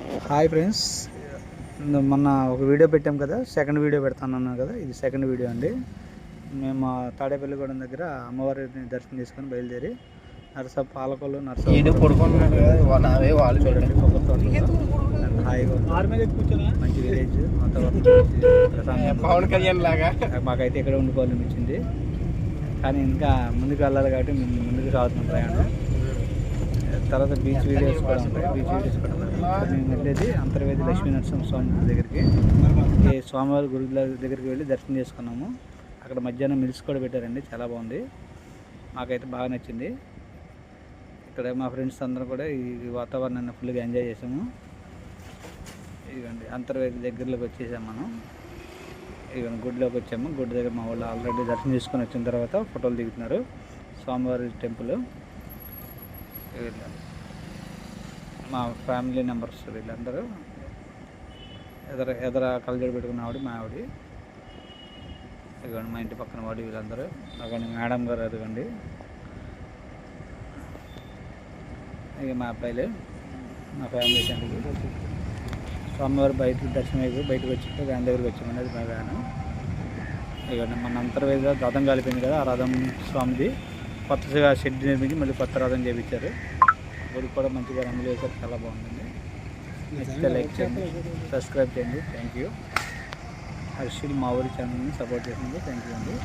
Hi friends, మొన్న ఒక video పెట్టాం కదా, సెకండ్ వీడియో పెడతానన్నాను కదా, ఇది సెకండ్ వీడియో అండి. మేము తాడేపల్లిగూడెం దగ్గర అమ్మవారిని దర్శనం చేసుకొని బయలుదేరి పాలకొల్లు పడుకున్నాడు కదా, వాళ్ళు చూడండి హాయిగా మంచి విలేజ్ పవన్ కళ్యాణ్ లాగా. మాకైతే ఇక్కడ ఉండిపోవాలనిపించింది, కానీ ఇంకా ముందుకు వెళ్ళాలి కాబట్టి మేము ముందుకు సాగుతున్నాం ప్రయాణం. తర్వాత బీచ్ వీడియోస్ కూడా ఉంటాయి. మేము వెళ్ళేది అంతర్వేది లక్ష్మీ నరసింహస్వామి గుడి దగ్గరికి, ఈ స్వామివారి గుడి దగ్గరికి వెళ్ళి దర్శనం చేసుకున్నాము. అక్కడ మధ్యాహ్నం మిల్స్ కూడా పెట్టారండి, చాలా బాగుంది, మాకైతే బాగా నచ్చింది. ఇక్కడ మా ఫ్రెండ్స్ అందరూ కూడా ఈ వాతావరణాన్ని ఫుల్గా ఎంజాయ్ చేసాము. ఇదిగోండి అంతర్వేది దగ్గరలోకి వచ్చేసాము మనం. ఇదిగోండి గుడిలోకి వచ్చాము. గుడి దగ్గర మా వాళ్ళు ఆల్రెడీ దర్శనం చేసుకొని వచ్చిన తర్వాత ఫోటోలు దిగుతున్నారు. స్వామివారి టెంపుల్, మా ఫ్యామిలీ మెంబర్స్ వీళ్ళందరూ. ఎదర కలజోడు పెట్టుకున్న ఆవిడ మా ఆవిడ, ఇదిగోండి మా ఇంటి పక్కన వాడు, వీళ్ళందరూ. అదిగోండి మేడం గారు, అదిగోండి ఇక మా అబ్బాయిలు, మా ఫ్యామిలీ తండ్రికి. స్వామివారు బయటకు దర్శనం అయిపోయి బయటకు వచ్చి వ్యాన్ దగ్గరికి వచ్చామండి, అది మా వ్యాను. ఇదిగోండి మన అంతర్వేదిలో రథం కలిపింది కదా, ఆ రథం స్వామిది కొత్తగా షెడ్ నిర్మించి మళ్ళీ కొత్త రథం చేయించారు. గుడి కూడా మంచిగా రంగులు వేసారు, చాలా బాగుందండి. నచ్చితే లైక్ చేయండి, సబ్స్క్రైబ్ చేయండి. Thank you. హర్షిల్ మా ఊరి ఛానల్ని సపోర్ట్ చేసింది, థ్యాంక్ యూ అండి.